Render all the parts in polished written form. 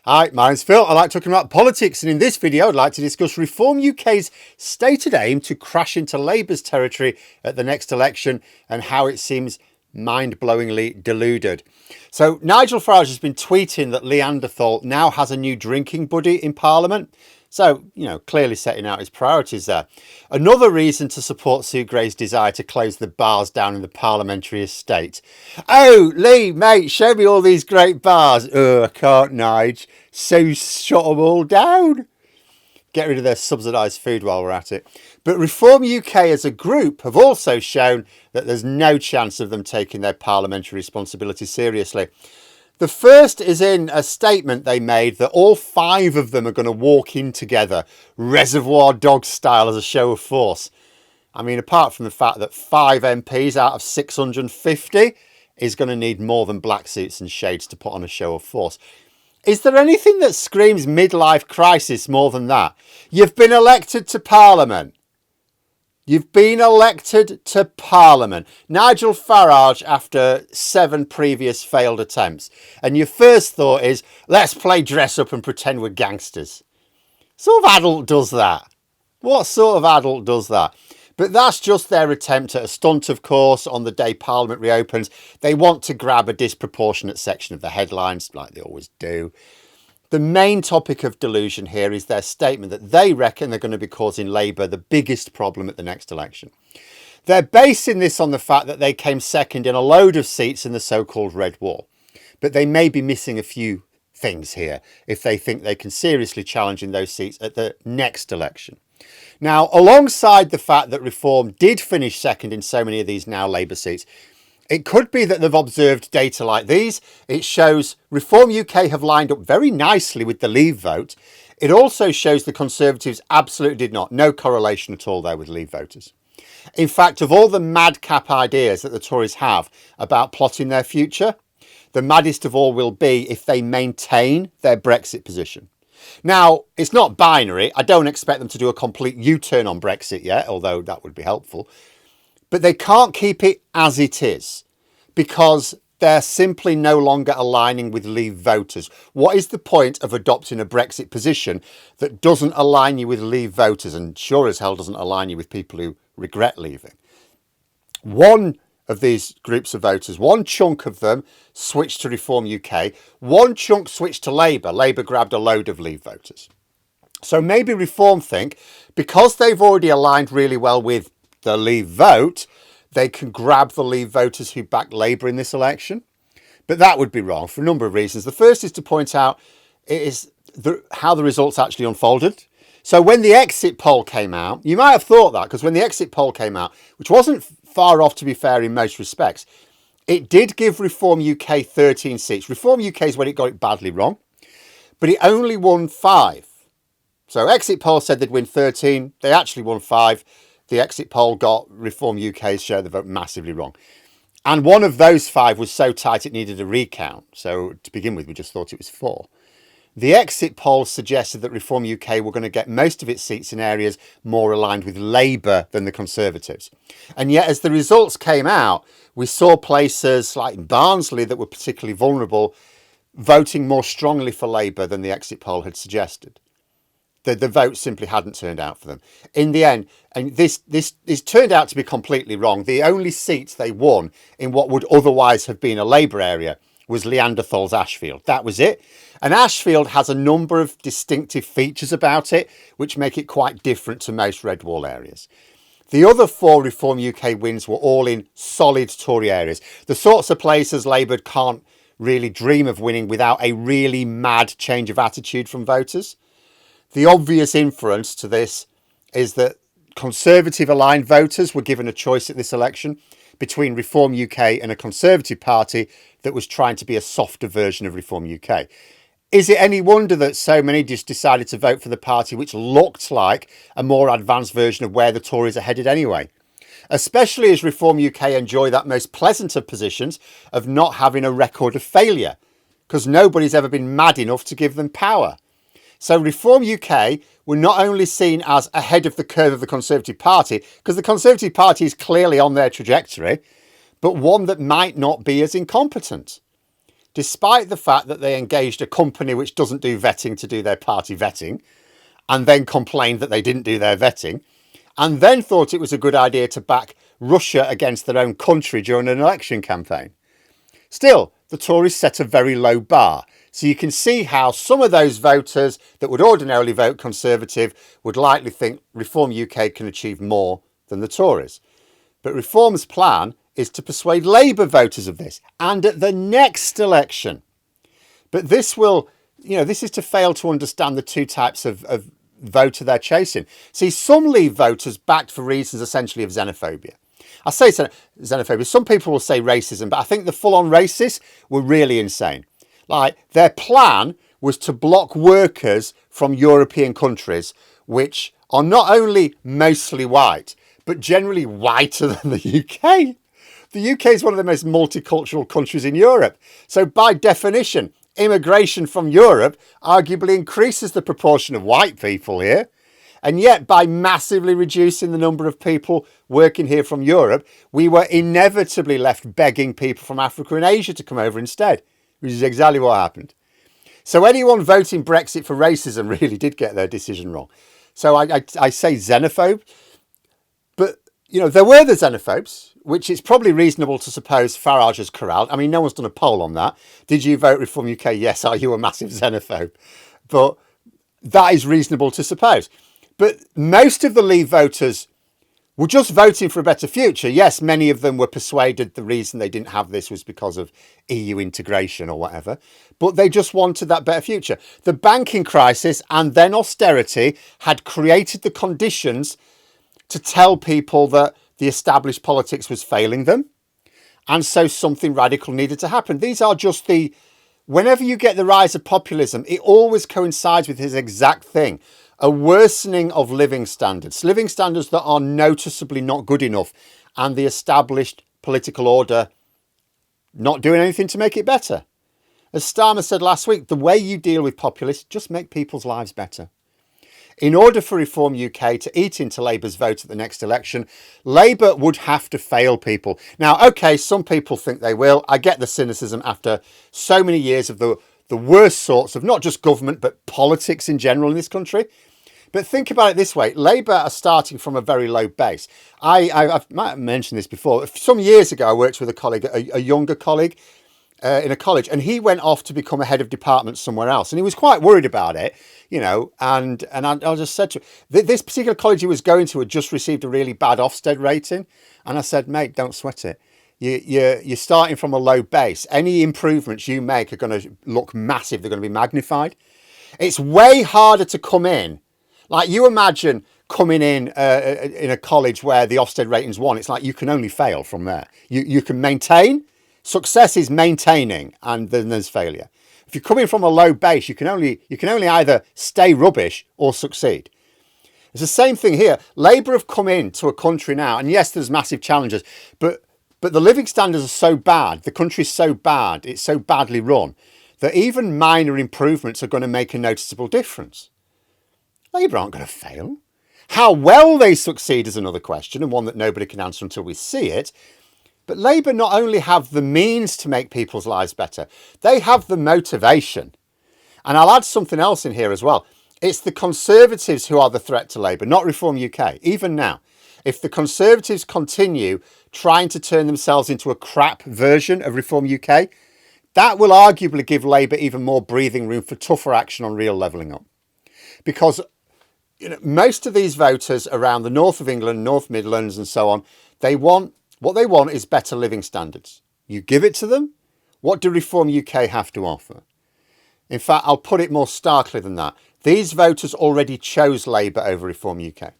Hi, my name's Phil. I like talking about politics, and in this video I'd like to discuss Reform UK's stated aim to crash into Labour's territory at the next election and how it seems mind-blowingly deluded. So Nigel Farage has been tweeting that Neanderthal now has a new drinking buddy in Parliament. So, clearly setting out his priorities there. Another reason to support Sue Gray's desire to close the bars down in the parliamentary estate. Oh, Lee, mate, show me all these great bars. Oh, I can't, Nige. So shut them all down. Get rid of their subsidised food while we're at it. But Reform UK as a group have also shown that there's no chance of them taking their parliamentary responsibility seriously. The first is in a statement they made that all 5 of them are going to walk in together, Reservoir Dogs style, as a show of force. I mean, apart from the fact that 5 MPs out of 650 is going to need more than black suits and shades to put on a show of force. Is there anything that screams midlife crisis more than that? You've been elected to Parliament. You've been elected to Parliament. Nigel Farage after 7 previous failed attempts. And your first thought is, let's play dress up and pretend we're gangsters. What sort of adult does that? What sort of adult does that? But that's just their attempt at a stunt, of course, on the day Parliament reopens. They want to grab a disproportionate section of the headlines, like they always do. The main topic of delusion here is their statement that they reckon they're going to be causing Labour the biggest problem at the next election. They're basing this on the fact that they came second in a load of seats in the so-called Red Wall. But they may be missing a few things here if they think they can seriously challenge in those seats at the next election. Now, alongside the fact that Reform did finish second in so many of these now Labour seats, it could be that they've observed data like these. It shows Reform UK have lined up very nicely with the Leave vote. It also shows the Conservatives absolutely did not. No correlation at all there with Leave voters. In fact, of all the madcap ideas that the Tories have about plotting their future, the maddest of all will be if they maintain their Brexit position. Now, it's not binary. I don't expect them to do a complete U-turn on Brexit yet, although that would be helpful. But they can't keep it as it is because they're simply no longer aligning with Leave voters. What is the point of adopting a Brexit position that doesn't align you with Leave voters and sure as hell doesn't align you with people who regret leaving? One of these groups of voters, one chunk of them switched to Reform UK, one chunk switched to Labour. Labour grabbed a load of Leave voters. So maybe Reform think because they've already aligned really well with the Leave vote, they can grab the Leave voters who backed Labour in this election. But that would be wrong for a number of reasons. The first is to point out how the results actually unfolded. So when the exit poll came out, you might have thought that, because when the exit poll came out, which wasn't far off to be fair in most respects, it did give Reform UK 13 seats. Reform UK is when it got it badly wrong, but it only won 5. So exit poll said they'd win 13. They actually won 5. The exit poll got Reform UK's share of the vote massively wrong. And one of those 5 was so tight it needed a recount. So to begin with, we just thought it was 4. The exit poll suggested that Reform UK were going to get most of its seats in areas more aligned with Labour than the Conservatives. And yet, as the results came out, we saw places like Barnsley that were particularly vulnerable voting more strongly for Labour than the exit poll had suggested. The vote simply hadn't turned out for them. In the end, and this turned out to be completely wrong. The only seats they won in what would otherwise have been a Labour area was Neanderthal's Ashfield. That was it. And Ashfield has a number of distinctive features about it, which make it quite different to most Red Wall areas. The other 4 Reform UK wins were all in solid Tory areas. The sorts of places Labour can't really dream of winning without a really mad change of attitude from voters. The obvious inference to this is that Conservative aligned voters were given a choice at this election between Reform UK and a Conservative party that was trying to be a softer version of Reform UK. Is it any wonder that so many just decided to vote for the party which looked like a more advanced version of where the Tories are headed anyway? Especially as Reform UK enjoy that most pleasant of positions of not having a record of failure, because nobody's ever been mad enough to give them power. So Reform UK were not only seen as ahead of the curve of the Conservative Party, because the Conservative Party is clearly on their trajectory, but one that might not be as incompetent. despite the fact that they engaged a company which doesn't do vetting to do their party vetting, and then complained that they didn't do their vetting, and then thought it was a good idea to back Russia against their own country during an election campaign. Still, the Tories set a very low bar. So you can see how some of those voters that would ordinarily vote Conservative would likely think Reform UK can achieve more than the Tories. But Reform's plan is to persuade Labour voters of this, and at the next election. But this is to fail to understand the two types of voter they're chasing. See, some Leave voters backed for reasons essentially of xenophobia. I say xenophobia, some people will say racism, but I think the full-on racists were really insane. Like, their plan was to block workers from European countries, which are not only mostly white, but generally whiter than the UK. The UK is one of the most multicultural countries in Europe. So by definition, immigration from Europe arguably increases the proportion of white people here. And yet, by massively reducing the number of people working here from Europe, we were inevitably left begging people from Africa and Asia to come over instead, which is exactly what happened. So anyone voting Brexit for racism really did get their decision wrong. So I say xenophobe, but, there were the xenophobes, which it's probably reasonable to suppose Farage has corralled. I mean, no one's done a poll on that. Did you vote Reform UK? Yes. Are you a massive xenophobe? But that is reasonable to suppose. But most of the Leave voters were just voting for a better future. Yes, many of them were persuaded the reason they didn't have this was because of EU integration or whatever, but they just wanted that better future. The banking crisis and then austerity had created the conditions to tell people that the established politics was failing them, and so something radical needed to happen. These are just whenever you get the rise of populism, it always coincides with this exact thing. A worsening of living standards that are noticeably not good enough, and the established political order not doing anything to make it better. As Starmer said last week, the way you deal with populists, just make people's lives better. In order for Reform UK to eat into Labour's vote at the next election, Labour would have to fail people. Now, okay, some people think they will. I get the cynicism after so many years of the worst sorts of not just government, but politics in general in this country. But think about it this way. Labour are starting from a very low base. I might have mentioned this before. Some years ago, I worked with a colleague, a younger colleague in a college, and he went off to become a head of department somewhere else. And he was quite worried about it, and I just said to him, this particular college he was going to had just received a really bad Ofsted rating. And I said, mate, don't sweat it. You're starting from a low base. Any improvements you make are going to look massive. They're going to be magnified. It's way harder to come in. Like, you imagine coming in a college where the Ofsted rating's 1. It's like you can only fail from there. You can maintain. Success is maintaining, and then there's failure. If you're coming from a low base, you can only either stay rubbish or succeed. It's the same thing here. Labour have come into a country now, and yes, there's massive challenges, but the living standards are so bad, the country's so bad, it's so badly run, that even minor improvements are going to make a noticeable difference. Labour aren't going to fail. How well they succeed is another question, and one that nobody can answer until we see it. But Labour not only have the means to make people's lives better, they have the motivation. And I'll add something else in here as well. It's the Conservatives who are the threat to Labour, not Reform UK, even now. If the Conservatives continue trying to turn themselves into a crap version of Reform UK, that will arguably give Labour even more breathing room for tougher action on real levelling up. Because most of these voters around the north of England, North Midlands and so on, what they want is better living standards. You give it to them. What do Reform UK have to offer? In fact, I'll put it more starkly than that. These voters already chose Labour over Reform UK.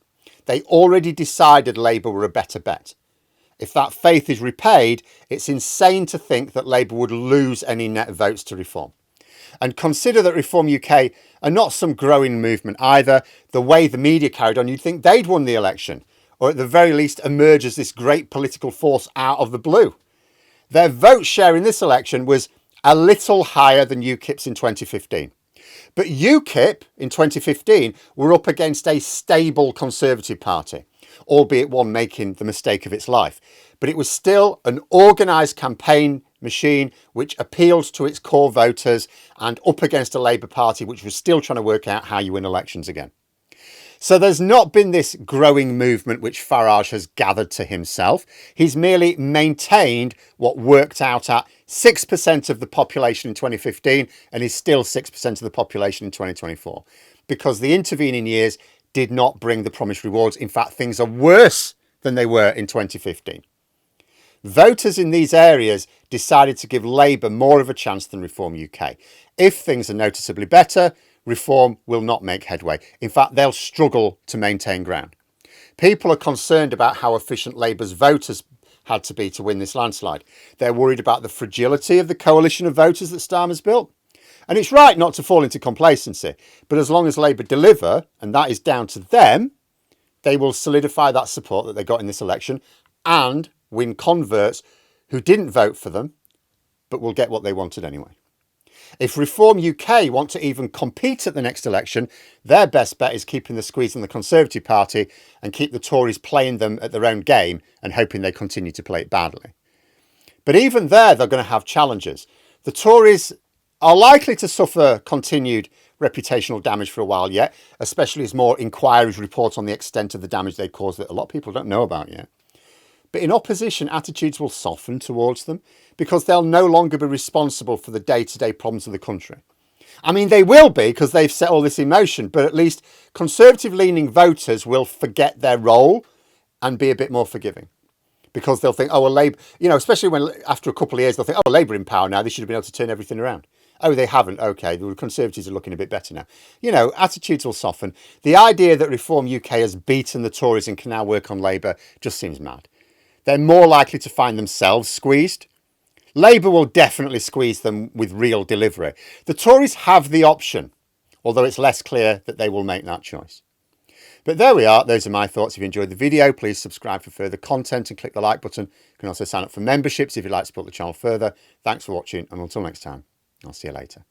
They already decided Labour were a better bet. If that faith is repaid, it's insane to think that Labour would lose any net votes to Reform. And consider that Reform UK are not some growing movement either. The way the media carried on, you'd think they'd won the election, or at the very least emerge as this great political force out of the blue. Their vote share in this election was a little higher than UKIP's in 2015. But UKIP in 2015 were up against a stable Conservative party, albeit one making the mistake of its life. But it was still an organised campaign machine which appeals to its core voters and up against a Labour Party which was still trying to work out how you win elections again. So there's not been this growing movement which Farage has gathered to himself. He's merely maintained what worked out at 6% of the population in 2015 and is still 6% of the population in 2024 because the intervening years did not bring the promised rewards. In fact, things are worse than they were in 2015. Voters in these areas decided to give Labour more of a chance than Reform UK. If things are noticeably better, Reform will not make headway. In fact, they'll struggle to maintain ground. People are concerned about how efficient Labour's voters had to be to win this landslide. They're worried about the fragility of the coalition of voters that Starmer's built. And it's right not to fall into complacency, but as long as Labour deliver, and that is down to them, they will solidify that support that they got in this election and win converts who didn't vote for them, but will get what they wanted anyway. If Reform UK want to even compete at the next election, their best bet is keeping the squeeze on the Conservative Party and keep the Tories playing them at their own game and hoping they continue to play it badly. But even there, they're going to have challenges. The Tories are likely to suffer continued reputational damage for a while yet, especially as more inquiries report on the extent of the damage they caused that a lot of people don't know about yet. But in opposition, attitudes will soften towards them because they'll no longer be responsible for the day-to-day problems of the country. I mean, they will be because they've set all this in motion, but at least Conservative-leaning voters will forget their role and be a bit more forgiving because they'll think, oh, well, Labour, especially when after a couple of years, they'll think, oh, Labour in power now, they should have been able to turn everything around. Oh, they haven't. OK, the Conservatives are looking a bit better now. Attitudes will soften. The idea that Reform UK has beaten the Tories and can now work on Labour just seems mad. They're more likely to find themselves squeezed. Labour will definitely squeeze them with real delivery. The Tories have the option, although it's less clear that they will make that choice. But there we are. Those are my thoughts. If you enjoyed the video, please subscribe for further content and click the like button. You can also sign up for memberships if you'd like to support the channel further. Thanks for watching, and until next time, I'll see you later.